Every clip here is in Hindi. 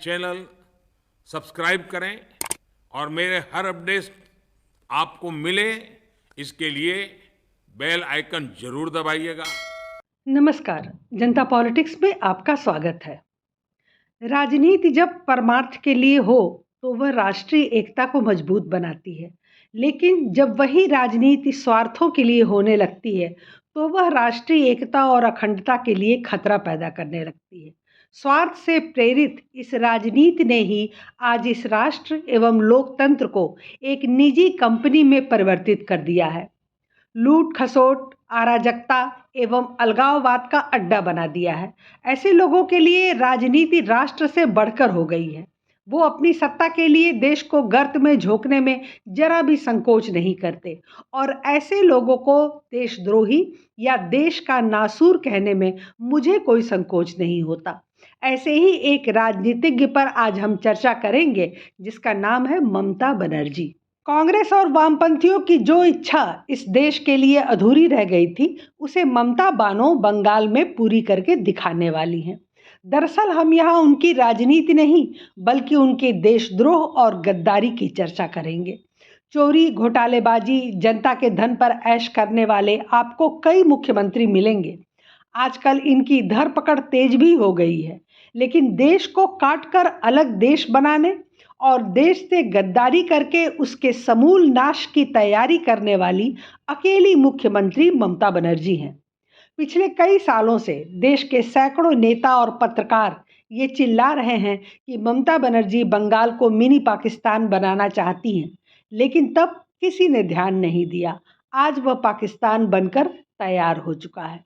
चैनल सब्सक्राइब करें और मेरे हर अपडेट आपको मिले इसके लिए बेल आइकन जरूर दबाइएगा। नमस्कार, जनता पॉलिटिक्स में आपका स्वागत है। राजनीति जब परमार्थ के लिए हो तो वह राष्ट्रीय एकता को मजबूत बनाती है, लेकिन जब वही राजनीति स्वार्थों के लिए होने लगती है तो वह राष्ट्रीय एकता और अखंडता के लिए खतरा पैदा करने लगती है। स्वार्थ से प्रेरित इस राजनीति ने ही आज इस राष्ट्र एवं लोकतंत्र को एक निजी कंपनी में परिवर्तित कर दिया है। लूट खसोट, अराजकता एवं अलगाववाद का अड्डा बना दिया है। ऐसे लोगों के लिए राजनीति राष्ट्र से बढ़कर हो गई है। वो अपनी सत्ता के लिए देश को गर्त में झोंकने में जरा भी संकोच नहीं करते और ऐसे लोगों को देशद्रोही या देश का नासूर कहने में मुझे कोई संकोच नहीं होता। ऐसे ही एक राजनीतिज्ञ पर आज हम चर्चा करेंगे जिसका नाम है ममता बनर्जी। कांग्रेस और वामपंथियों की जो इच्छा इस देश के लिए अधूरी रह गई थी, उसे ममता बानो बंगाल में पूरी करके दिखाने वाली हैं। दरअसल हम यहाँ उनकी राजनीति नहीं बल्कि उनके देशद्रोह और गद्दारी की चर्चा करेंगे। चोरी, घोटालेबाजी, जनता के धन पर ऐश करने वाले आपको कई मुख्यमंत्री मिलेंगे। आजकल इनकी धरपकड़ तेज भी हो गई है, लेकिन देश को काटकर अलग देश बनाने और देश से गद्दारी करके उसके समूल नाश की तैयारी करने वाली अकेली मुख्यमंत्री ममता बनर्जी हैं। पिछले कई सालों से देश के सैकड़ों नेता और पत्रकार ये चिल्ला रहे हैं कि ममता बनर्जी बंगाल को मिनी पाकिस्तान बनाना चाहती हैं, लेकिन तब किसी ने ध्यान नहीं दिया। आज वह पाकिस्तान बनकर तैयार हो चुका है।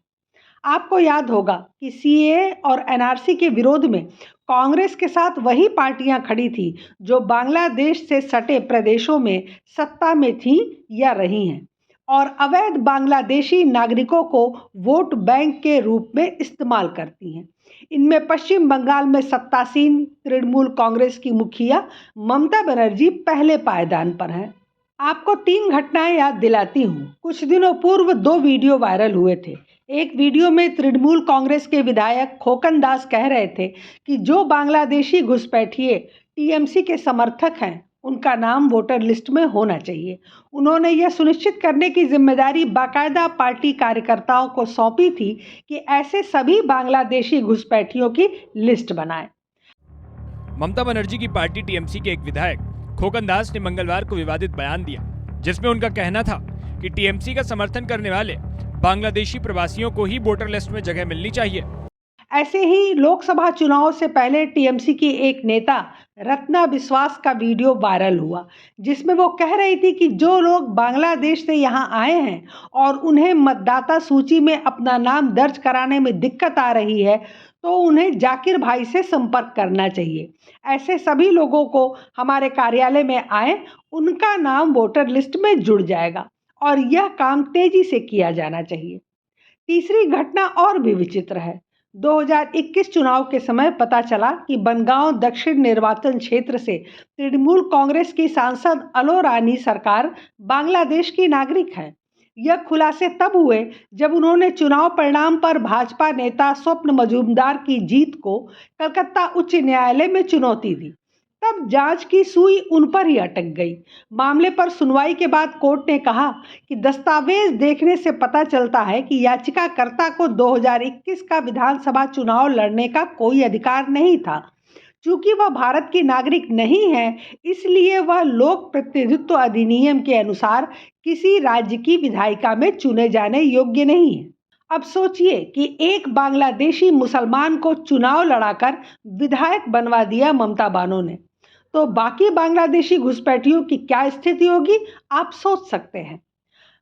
आपको याद होगा कि सीएए और एनआरसी के विरोध में कांग्रेस के साथ वही पार्टियां खड़ी थी जो बांग्लादेश से सटे प्रदेशों में सत्ता में थीं या रही हैं और अवैध बांग्लादेशी नागरिकों को वोट बैंक के रूप में इस्तेमाल करती हैं। इनमें पश्चिम बंगाल में सत्तासीन तृणमूल कांग्रेस की मुखिया ममता बनर्जी पहले पायदान पर हैं। आपको 3 घटनाएं याद दिलाती हूँ। कुछ दिनों पूर्व 2 वीडियो वायरल हुए थे। एक वीडियो में तृणमूल कांग्रेस के विधायक खोकन दास कह रहे थे कि जो बांग्लादेशी घुसपैठिए टीएमसी के समर्थक हैं उनका नाम वोटर लिस्ट में होना चाहिए। उन्होंने यह सुनिश्चित करने की जिम्मेदारी बाकायदा पार्टी कार्यकर्ताओं को सौंपी थी कि ऐसे सभी बांग्लादेशी घुसपैठियों की लिस्ट बनाएं। ममता बनर्जी की पार्टी टीएमसी के एक विधायक खोकन दास ने मंगलवार को विवादित बयान दिया, जिसमें उनका कहना था कि टीएमसी का समर्थन करने वाले बांग्लादेशी प्रवासियों को ही वोटर लिस्ट में जगह मिलनी चाहिए। ऐसे ही लोकसभा चुनाव से पहले टीएमसी की एक नेता रत्ना विश्वास का वीडियो वायरल हुआ, जिसमें वो कह रही थी कि जो लोग बांग्लादेश से यहाँ आए हैं और उन्हें मतदाता सूची में अपना नाम दर्ज कराने में दिक्कत आ रही है तो उन्हें जाकिर भाई से संपर्क करना चाहिए। ऐसे सभी लोगों को हमारे कार्यालय में आए, उनका नाम वोटर लिस्ट में जुड़ जाएगा और यह काम तेजी से किया जाना चाहिए। तीसरी घटना और भी विचित्र है। 2021 चुनाव के समय पता चला कि बनगांव दक्षिण निर्वाचन क्षेत्र से तृणमूल कांग्रेस की सांसद अलो रानी सरकार बांग्लादेश की नागरिक है। यह खुलासे तब हुए जब उन्होंने चुनाव परिणाम पर भाजपा नेता स्वप्न मजूमदार की जीत को कलकत्ता उच्च न्यायालय में चुनौती दी। तब जांच की सुई उन पर ही अटक गई। मामले पर सुनवाई के बाद कोर्ट ने कहा कि दस्तावेज देखने से पता चलता है कि याचिकाकर्ता को 2021 का विधानसभा चुनाव लड़ने का कोई अधिकार नहीं था। चूंकि वह भारत की नागरिक नहीं है, इसलिए वह लोक प्रतिनिधित्व अधिनियम के अनुसार किसी राज्य की विधायिका में चुने जाने योग्य नहीं है। अब सोचिए कि एक बांग्लादेशी मुसलमान को चुनाव लड़ाकर विधायक बनवा दिया ममता बानो ने, तो बाकी बांग्लादेशी घुसपैठियों की क्या स्थिति होगी आप सोच सकते हैं।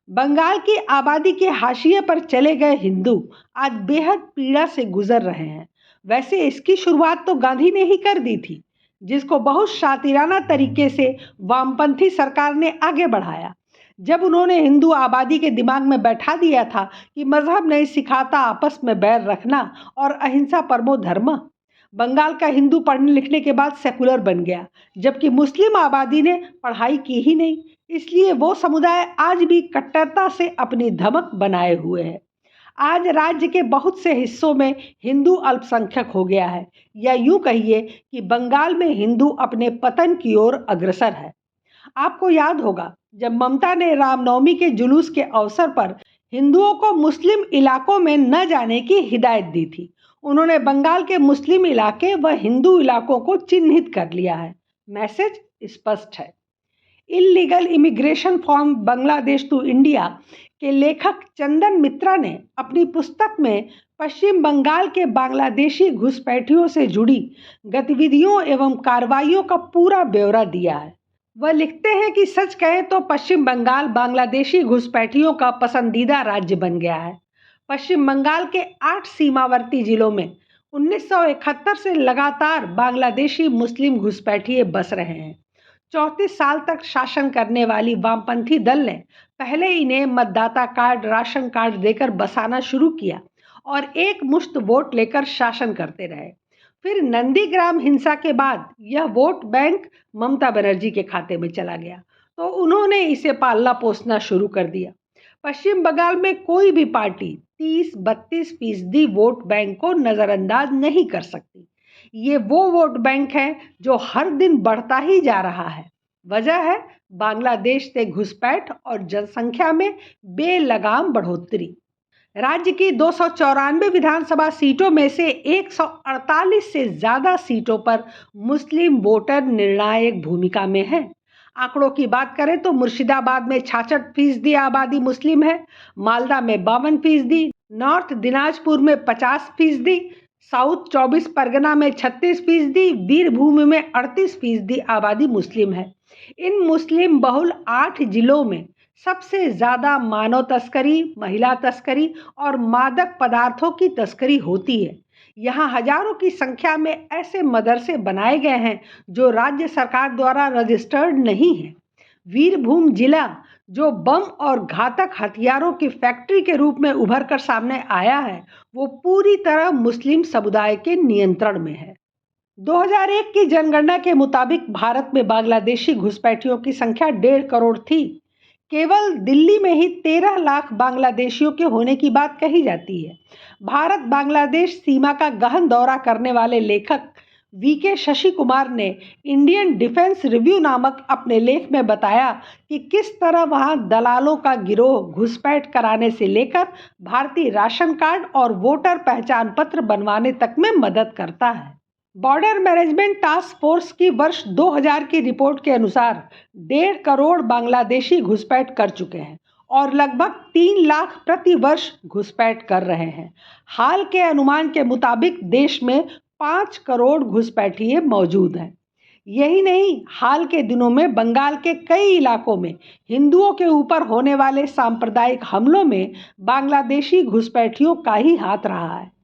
बंगाल की आबादी के हाशिए पर चले गए हिंदू आज बेहद पीड़ा से गुजर रहे हैं। वैसे इसकी शुरुआत तो गांधी ने ही कर दी थी, जिसको बहुत शातिराना तरीके से वामपंथी सरकार ने आगे बढ़ाया। जब उन्होंने हिंदू आबादी के दिमाग में बैठा दिया था कि मजहब नहीं सिखाता आपस में बैर रखना और अहिंसा परमो धर्म। बंगाल का हिंदू पढ़ने लिखने के बाद सेकुलर बन गया, जबकि मुस्लिम आबादी ने पढ़ाई की ही नहीं। इसलिए वो समुदाय आज भी कट्टरता से अपनी धमक बनाए हुए है। आज राज्य के बहुत से हिस्सों में हिंदू अल्पसंख्यक हो गया है, या यूं कहिए कि बंगाल में हिंदू अपने पतन की ओर अग्रसर है। आपको याद होगा जब ममता ने रामनवमी के जुलूस के अवसर पर हिंदुओं को मुस्लिम इलाकों में न जाने की हिदायत दी थी। उन्होंने बंगाल के मुस्लिम इलाके व हिंदू इलाकों को चिन्हित कर लिया है। मैसेज स्पष्ट है। Illegal immigration from Bangladesh to India के लेखक चंदन मित्रा ने अपनी पुस्तक में पश्चिम बंगाल के बांग्लादेशी घुसपैठियों से जुड़ी गतिविधियों एवं कार्रवाइयों का पूरा ब्यौरा दिया है। वह लिखते हैं कि सच कहें तो पश्चिम बंगाल बांग्लादेशी घुसपैठियों का पसंदीदा राज्य बन गया है। पश्चिम बंगाल के 8 सीमावर्ती जिलों में 1971 से लगातार बांग्लादेशी मुस्लिम घुसपैठिए बस रहे हैं। 34 साल तक शासन करने वाली वामपंथी दल ने पहले इन्हें मतदाता कार्ड, राशन कार्ड देकर बसाना शुरू किया और एक मुश्त वोट लेकर शासन करते रहे। फिर नंदीग्राम हिंसा के बाद यह वोट बैंक ममता बनर्जी के खाते में चला गया, तो उन्होंने इसे पालना पोसना शुरू कर दिया। पश्चिम बंगाल में कोई भी पार्टी 30-32% वोट बैंक को नज़रअंदाज नहीं कर सकती। ये वो वोट बैंक है जो हर दिन बढ़ता ही जा रहा है। वजह है बांग्लादेश से घुसपैठ और जनसंख्या में बेलगाम बढ़ोतरी। राज्य की 294 विधानसभा सीटों में से 148 से ज़्यादा सीटों पर मुस्लिम वोटर निर्णायक भूमिका में हैं। आंकड़ों की बात करें तो मुर्शिदाबाद में 66% आबादी मुस्लिम है, मालदा में 52%, नॉर्थ दिनाजपुर में 50%, साउथ 24 परगना में 36%, वीरभूमि में 38% आबादी मुस्लिम है। इन मुस्लिम बहुल 8 जिलों में सबसे ज़्यादा मानव तस्करी, महिला तस्करी और मादक पदार्थों की तस्करी होती है। यहाँ हजारों की संख्या में ऐसे मदरसे बनाए गए हैं जो राज्य सरकार द्वारा रजिस्टर्ड नहीं है। वीरभूम जिला जो बम और घातक हथियारों की फैक्ट्री के रूप में उभर कर सामने आया है, वो पूरी तरह मुस्लिम समुदाय के नियंत्रण में है। 2001 की जनगणना के मुताबिक भारत में बांग्लादेशी घुसपैठियों की संख्या 1.5 करोड़ थी। केवल दिल्ली में ही 13 लाख बांग्लादेशियों के होने की बात कही जाती है। भारत बांग्लादेश सीमा का गहन दौरा करने वाले लेखक वीके शशि कुमार ने इंडियन डिफेंस रिव्यू नामक अपने लेख में बताया कि किस तरह वहां दलालों का गिरोह घुसपैठ कराने से लेकर भारतीय राशन कार्ड और वोटर पहचान पत्र बनवाने तक में मदद करता है। बॉर्डर मैनेजमेंट टास्क फोर्स की वर्ष 2000 की रिपोर्ट के अनुसार 1.5 करोड़ बांग्लादेशी घुसपैठ कर चुके हैं और लगभग 3 लाख प्रति वर्ष घुसपैठ कर रहे हैं। हाल के अनुमान के मुताबिक देश में 5 करोड़ घुसपैठिए मौजूद हैं। यही नहीं, हाल के दिनों में बंगाल के कई इलाकों में हिंदुओं के ऊपर होने वाले सांप्रदायिक हमलों में बांग्लादेशी घुसपैठियों का ही हाथ रहा है।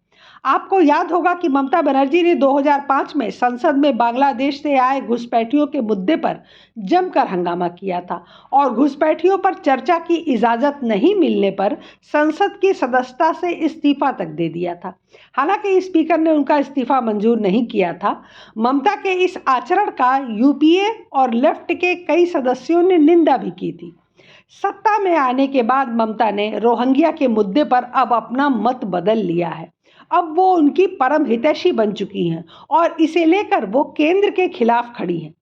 आपको याद होगा कि ममता बनर्जी ने 2005 में संसद में बांग्लादेश से आए घुसपैठियों के मुद्दे पर जमकर हंगामा किया था और घुसपैठियों पर चर्चा की इजाज़त नहीं मिलने पर संसद की सदस्यता से इस्तीफा तक दे दिया था। हालांकि स्पीकर ने उनका इस्तीफा मंजूर नहीं किया था। ममता के इस आचरण का यूपीए और लेफ्ट के कई सदस्यों ने निंदा भी की थी। सत्ता में आने के बाद ममता ने रोहिंग्या के मुद्दे पर अब अपना मत बदल लिया है। अब वो उनकी परम हितैषी बन चुकी हैं और इसे लेकर वो केंद्र के खिलाफ खड़ी हैं।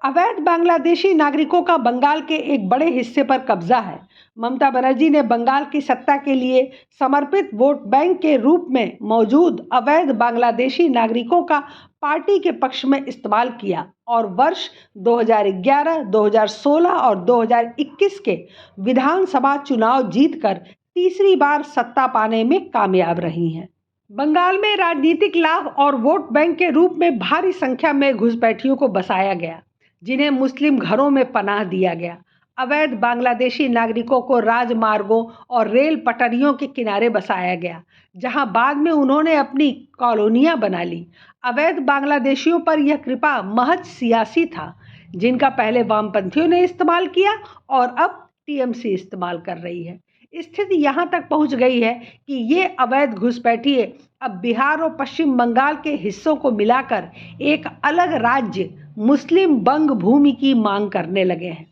अवैध बांग्लादेशी नागरिकों का बंगाल के एक बड़े हिस्से पर कब्जा है। ममता बनर्जी ने बंगाल की सत्ता के लिए समर्पित वोट बैंक के रूप में मौजूद अवैध बांग्लादेशी नागरिकों का पार्टी के पक्ष में इस्तेमाल किया और वर्ष 2011, 2016 और 2021 के विधानसभा चुनाव जीतकर तीसरी बार सत्ता पाने में कामयाब रही हैं। बंगाल में राजनीतिक लाभ और वोट बैंक के रूप में भारी संख्या में घुसपैठियों को बसाया गया, जिन्हें मुस्लिम घरों में पनाह दिया गया। अवैध बांग्लादेशी नागरिकों को राजमार्गों और रेल पटरियों के किनारे बसाया गया, जहां बाद में उन्होंने अपनी कॉलोनियां बना ली। अवैध बांग्लादेशियों पर यह कृपा महज सियासी था, जिनका पहले वामपंथियों ने इस्तेमाल किया और अब टीएमसी इस्तेमाल कर रही है। स्थिति यहाँ तक पहुँच गई है कि ये अवैध घुसपैठिए अब बिहार और पश्चिम बंगाल के हिस्सों को मिलाकर एक अलग राज्य मुस्लिम बंग भूमि की मांग करने लगे हैं।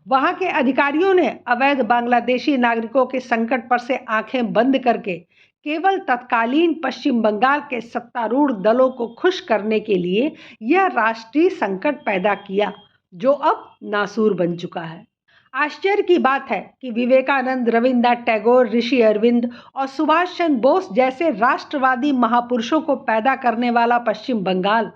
वहां के अधिकारियों ने अवैध बांग्लादेशी नागरिकों के संकट पर से आंखें बंद करके केवल तत्कालीन पश्चिम बंगाल के सत्तारूढ़ दलों को खुश करने के लिए यह राष्ट्रीय संकट पैदा किया, जो अब नासूर बन चुका है। आश्चर्य की बात है कि विवेकानंद, रविन्द्रनाथ टैगोर, ऋषि अरविंद और सुभाष चंद्र बोस जैसे राष्ट्रवादी महापुरुषों को पैदा करने वाला पश्चिम बंगाल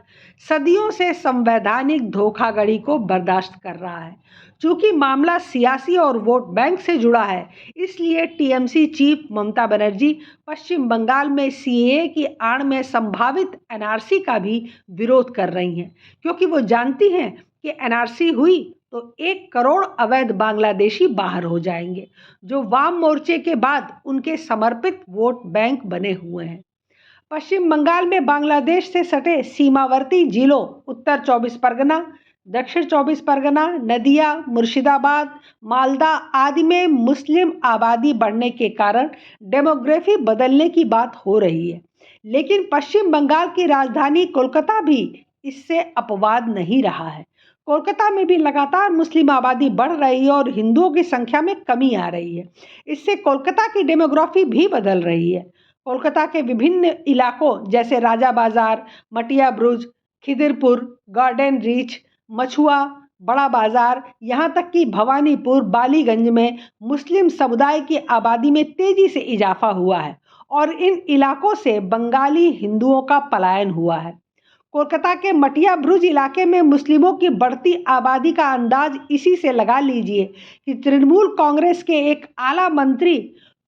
सदियों से संवैधानिक धोखाधड़ी को बर्दाश्त कर रहा है। चूंकि मामला सियासी और वोट बैंक से जुड़ा है, इसलिए टीएमसी चीफ ममता बनर्जी पश्चिम बंगाल में सीएए की आड़ में संभावित एनआरसी का भी विरोध कर रही हैं, क्योंकि वो जानती हैं कि एनआरसी हुई तो 1 करोड़ अवैध बांग्लादेशी बाहर हो जाएंगे, जो वाम मोर्चे के बाद उनके समर्पित वोट बैंक बने हुए हैं। पश्चिम बंगाल में बांग्लादेश से सटे सीमावर्ती जिलों उत्तर 24 परगना, दक्षिण 24 परगना, नदिया, मुर्शिदाबाद, मालदा आदि में मुस्लिम आबादी बढ़ने के कारण डेमोग्राफी बदलने की बात हो रही है, लेकिन पश्चिम बंगाल की राजधानी कोलकाता भी इससे अपवाद नहीं रहा है। कोलकाता में भी लगातार मुस्लिम आबादी बढ़ रही है और हिंदुओं की संख्या में कमी आ रही है। इससे कोलकाता की डेमोग्राफी भी बदल रही है। कोलकाता के विभिन्न इलाकों जैसे राजा बाजार, मटिया ब्रुज, खिदिरपुर, गार्डन रीच, मछुआ, बड़ा बाजार, यहाँ तक कि भवानीपुर, बालीगंज में मुस्लिम समुदाय की आबादी में तेजी से इजाफा हुआ है और इन इलाकों से बंगाली हिंदुओं का पलायन हुआ है। कोलकाता के मटिया ब्रुज इलाके में मुस्लिमों की बढ़ती आबादी का अंदाज इसी से लगा लीजिए कि तृणमूल कांग्रेस के एक आला मंत्री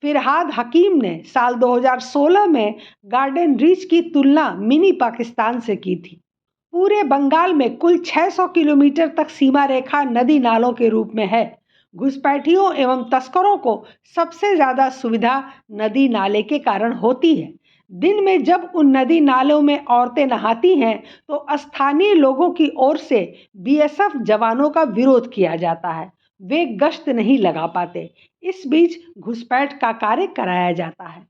फिरहाद हकीम ने साल 2016 में गार्डन रीच की तुलना मिनी पाकिस्तान से की थी। पूरे बंगाल में कुल 600 किलोमीटर तक सीमा रेखा नदी नालों के रूप में है। घुसपैठियों एवं तस्करों को सबसे ज़्यादा सुविधा नदी नाले के कारण होती है। दिन में जब उन नदी नालों में औरतें नहाती हैं तो स्थानीय लोगों की ओर से बीएसएफ जवानों का विरोध किया जाता है। वे गश्त नहीं लगा पाते। इस बीच घुसपैठ का कार्य कराया जाता है।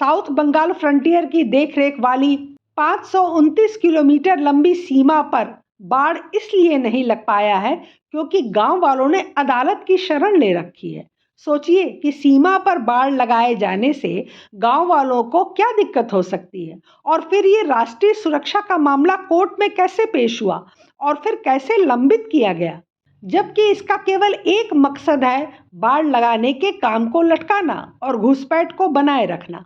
साउथ बंगाल फ्रंटियर की देखरेख वाली 529 किलोमीटर लंबी सीमा पर बाढ़ इसलिए नहीं लग पाया है क्योंकि गांव वालों ने अदालत की शरण ले रखी है। सोचिए कि सीमा पर बाढ़ लगाए जाने से गांव वालों को क्या दिक्कत हो सकती है, और फिर ये राष्ट्रीय सुरक्षा का मामला कोर्ट में कैसे पेश हुआ और फिर कैसे लंबित किया गया, जबकि इसका केवल एक मकसद है, बाढ़ लगाने के काम को लटकाना और घुसपैठ को बनाए रखना।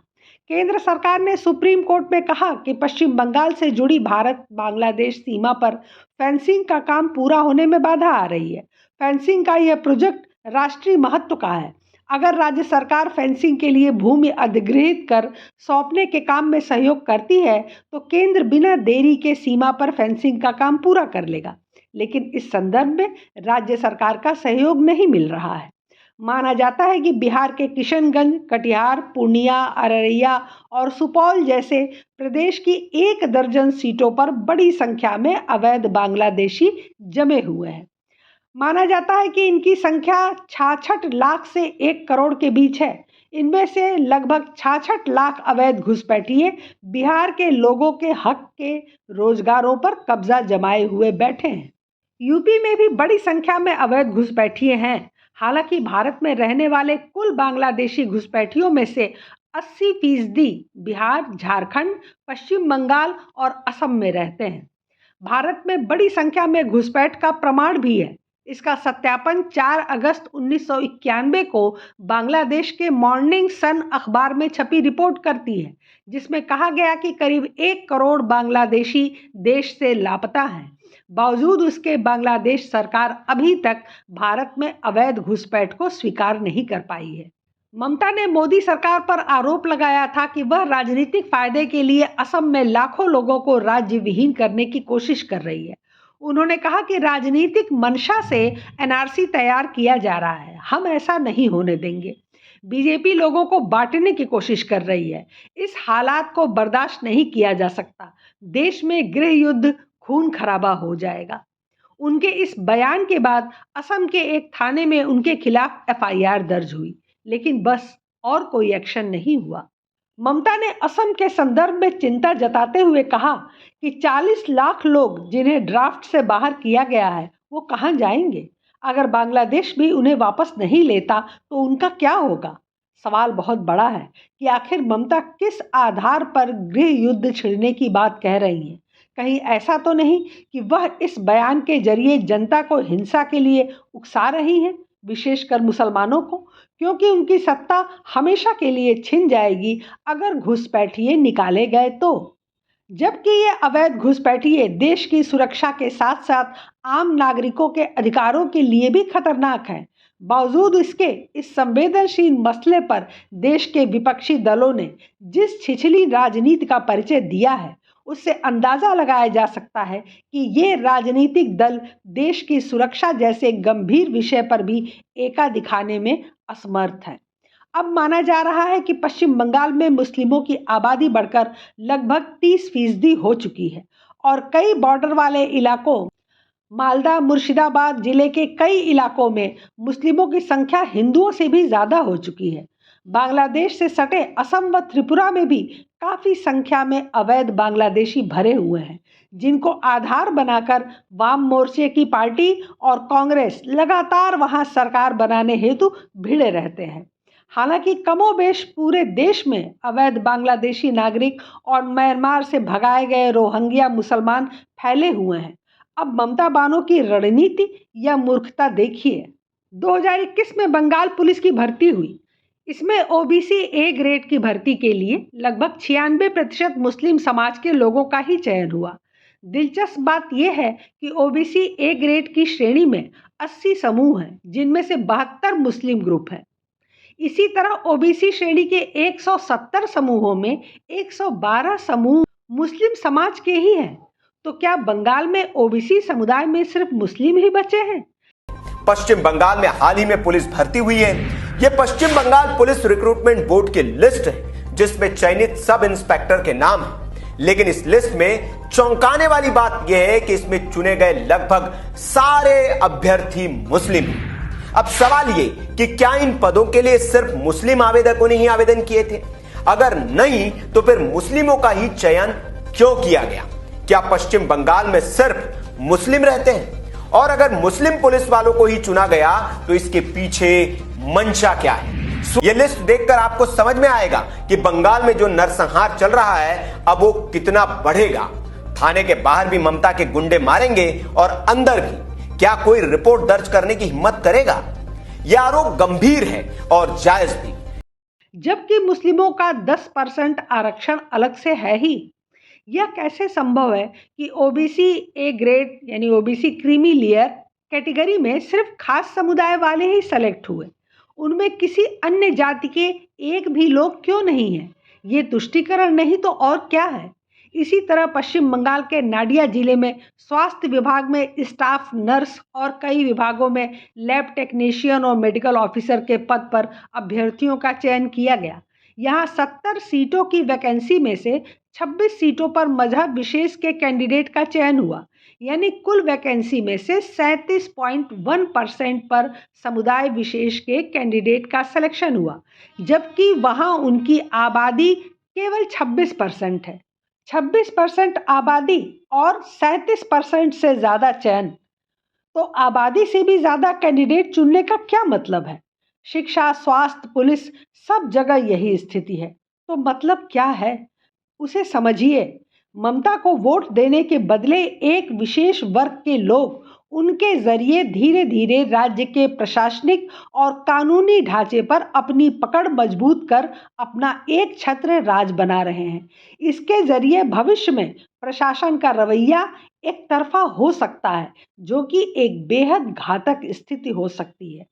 केंद्र सरकार ने सुप्रीम कोर्ट में कहा कि पश्चिम बंगाल से जुड़ी भारत बांग्लादेश सीमा पर फेंसिंग का काम पूरा होने में बाधा आ रही है। फेंसिंग का यह प्रोजेक्ट राष्ट्रीय महत्व का है। अगर राज्य सरकार फेंसिंग के लिए भूमि अधिग्रहित कर सौंपने के काम में सहयोग करती है तो केंद्र बिना देरी के सीमा पर फेंसिंग का काम पूरा कर लेगा, लेकिन इस संदर्भ में राज्य सरकार का सहयोग नहीं मिल रहा है। माना जाता है कि बिहार के किशनगंज, कटिहार, पूर्णिया, अररिया और सुपौल जैसे प्रदेश की 1 दर्जन सीटों पर बड़ी संख्या में अवैध बांग्लादेशी जमे हुए हैं। माना जाता है कि इनकी संख्या 66 लाख से 1 करोड़ के बीच है। इनमें से लगभग 66 लाख अवैध घुसपैठिए बिहार के लोगों के हक के रोजगारों पर कब्जा जमाए हुए बैठे हैं। यूपी में भी बड़ी संख्या में अवैध घुसपैठिए हैं। हालांकि भारत में रहने वाले कुल बांग्लादेशी घुसपैठियों में से 80% बिहार, झारखंड, पश्चिम बंगाल और असम में रहते हैं। भारत में बड़ी संख्या में घुसपैठ का प्रमाण भी है। इसका सत्यापन 4 अगस्त 1991 को बांग्लादेश के मॉर्निंग सन अखबार में छपी रिपोर्ट करती है, जिसमें कहा गया कि करीब 1 करोड़ बांग्लादेशी देश से लापता हैं। बावजूद उसके बांग्लादेश सरकार अभी तक भारत में अवैध घुसपैठ को स्वीकार नहीं कर पाई है। ममता ने मोदी सरकार पर आरोप लगाया था कि वह राजनीतिक फायदे के लिए असम में लाखों लोगों को राज्य विहीन करने की कोशिश कर रही है। उन्होंने कहा कि राजनीतिक मंशा से एनआरसी तैयार किया जा रहा है, हम ऐसा नहीं होने देंगे। बीजेपी लोगों को बांटने की कोशिश कर रही है। इस हालात को बर्दाश्त नहीं किया जा सकता। देश में गृह युद्ध, खून खराबा हो जाएगा। उनके इस बयान के बाद असम के एक थाने में उनके खिलाफ एफआईआर दर्ज हुई, लेकिन बस और कोई एक्शन नहीं हुआ। ममता ने असम के संदर्भ में चिंता जताते हुए कहा कि 40 लाख लोग जिन्हें ड्राफ्ट से बाहर किया गया है वो कहां जाएंगे। अगर बांग्लादेश भी उन्हें वापस नहीं लेता तो उनका क्या होगा? सवाल बहुत बड़ा है कि आखिर ममता किस आधार पर गृह युद्ध छिड़ने की बात कह रही हैं? कहीं ऐसा तो नहीं कि वह इस बयान के जरिए जनता को हिंसा के लिए उकसा रही हैं, विशेषकर मुसलमानों को, क्योंकि उनकी सत्ता हमेशा के लिए छिन जाएगी अगर घुसपैठिए निकाले गए तो। जबकि ये अवैध घुसपैठिए देश की सुरक्षा के साथ साथ आम नागरिकों के अधिकारों के लिए भी खतरनाक हैं। बावजूद इसके इस संवेदनशील मसले पर देश के विपक्षी दलों ने जिस छिछली राजनीति का परिचय दिया है, उससे अंदाजा लगाया जा सकता है कि ये राजनीतिक दल देश की सुरक्षा जैसे गंभीर विषय पर भी एका दिखाने में असमर्थ है। अब माना जा रहा है कि पश्चिम बंगाल में मुस्लिमों की आबादी बढ़कर लगभग 30% हो चुकी है और कई बॉर्डर वाले इलाकों, मालदा मुर्शिदाबाद जिले के कई इलाकों में मुस्लिमों की संख्या हिंदुओं से भी ज़्यादा हो चुकी है। बांग्लादेश से सटे असम व त्रिपुरा में भी काफ़ी संख्या में अवैध बांग्लादेशी भरे हुए हैं, जिनको आधार बनाकर वाम मोर्चे की पार्टी और कांग्रेस लगातार वहां सरकार बनाने हेतु भिड़े रहते हैं। हालांकि कमोबेश पूरे देश में अवैध बांग्लादेशी नागरिक और म्यांमार से भगाए गए रोहिंग्या मुसलमान फैले हुए हैं। अब ममता बानो की रणनीति या मूर्खता देखिए। 2021 में बंगाल पुलिस की भर्ती हुई। इसमें ओबीसी ए ग्रेड की भर्ती के लिए लगभग 96% मुस्लिम समाज के लोगों का ही चयन हुआ। दिलचस्प बात यह है कि ओबीसी ए ग्रेड की श्रेणी में 80 समूह हैं, जिनमें से 72 मुस्लिम ग्रुप हैं। इसी तरह ओबीसी श्रेणी के 170 समूहों में 112 समूह मुस्लिम समाज के ही हैं। तो क्या बंगाल में ओबीसी समुदाय में सिर्फ मुस्लिम ही बचे हैं? पश्चिम बंगाल में हाल ही में पुलिस भर्ती हुई है। यह पश्चिम बंगाल पुलिस रिक्रूटमेंट बोर्ड की लिस्ट है, जिसमें चयनित सब इंस्पेक्टर के नाम है। लेकिन इस लिस्ट में चौंकाने वाली बात यह है कि इसमें चुने गए लगभग सारे अभ्यर्थी मुस्लिम हैं। अब सवाल ये कि क्या इन पदों के लिए सिर्फ मुस्लिम आवेदकों ने ही आवेदन किए थे? अगर नहीं, तो फिर मुस्लिमों का ही चयन क्यों किया गया? क्या पश्चिम बंगाल में सिर्फ मुस्लिम रहते हैं? और अगर मुस्लिम पुलिस वालों को ही चुना गया तो इसके पीछे मंशा क्या है? यह लिस्ट देखकर आपको समझ में आएगा कि बंगाल में जो नरसंहार चल रहा है, अब वो कितना बढ़ेगा। थाने के बाहर भी ममता के गुंडे मारेंगे और अंदर भी। क्या कोई रिपोर्ट दर्ज करने की हिम्मत करेगा? यह आरोप गंभीर है और जायज भी। जबकि मुस्लिमों का 10% आरक्षण अलग से है ही। यह कैसे संभव है कि ओबीसी ए ग्रेड यानी ओबीसी क्रीमी लेयर कैटेगरी में सिर्फ खास समुदाय वाले ही सेलेक्ट हुए? उनमें किसी अन्य जाति के एक भी लोग क्यों नहीं हैं? ये तुष्टीकरण नहीं तो और क्या है? इसी तरह पश्चिम बंगाल के नाडिया जिले में स्वास्थ्य विभाग में स्टाफ नर्स और कई विभागों में लैब टेक्नीशियन और मेडिकल ऑफिसर के पद पर अभ्यर्थियों का चयन किया गया। यहाँ 70 सीटों की वैकेंसी में से 26 सीटों पर मजहब विशेष के कैंडिडेट का चयन हुआ, यानी कुल वैकेंसी में से 37.1% पर समुदाय विशेष के कैंडिडेट का सिलेक्शन हुआ, जबकि वहाँ उनकी आबादी केवल 26% है। 26% आबादी और 37% से ज़्यादा चयन, तो आबादी से भी ज़्यादा कैंडिडेट चुनने का क्या मतलब है? शिक्षा, स्वास्थ्य, पुलिस, सब जगह यही स्थिति है। तो मतलब क्या है, उसे समझिए। ममता को वोट देने के बदले एक विशेष वर्ग के लोग उनके जरिए धीरे धीरे राज्य के प्रशासनिक और कानूनी ढांचे पर अपनी पकड़ मजबूत कर अपना एक छत्र राज बना रहे हैं। इसके जरिए भविष्य में प्रशासन का रवैया एक तरफा हो सकता है, जो कि एक बेहद घातक स्थिति हो सकती है।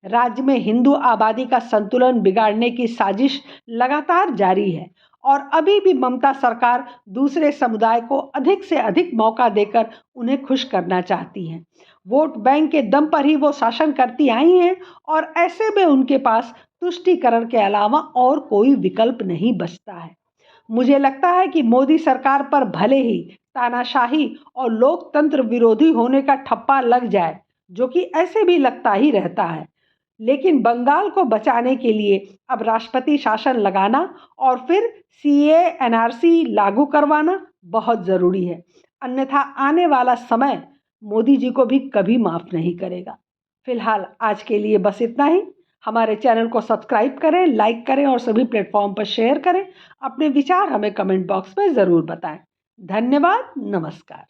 राज्य में हिंदू आबादी का संतुलन बिगाड़ने की साजिश लगातार जारी है और अभी भी ममता सरकार दूसरे समुदाय को अधिक से अधिक मौका देकर उन्हें खुश करना चाहती हैं। वोट बैंक के दम पर ही वो शासन करती आई हैं और ऐसे में उनके पास तुष्टीकरण के अलावा और कोई विकल्प नहीं बचता है। मुझे लगता है कि मोदी सरकार पर भले ही तानाशाही और लोकतंत्र विरोधी होने का ठप्पा लग जाए, जो कि ऐसे भी लगता ही रहता है, लेकिन बंगाल को बचाने के लिए अब राष्ट्रपति शासन लगाना और फिर सीए एनआरसी लागू करवाना बहुत ज़रूरी है। अन्यथा आने वाला समय मोदी जी को भी कभी माफ़ नहीं करेगा। फिलहाल आज के लिए बस इतना ही। हमारे चैनल को सब्सक्राइब करें, लाइक करें और सभी प्लेटफॉर्म पर शेयर करें। अपने विचार हमें कमेंट बॉक्स में ज़रूर बताएं। धन्यवाद, नमस्कार।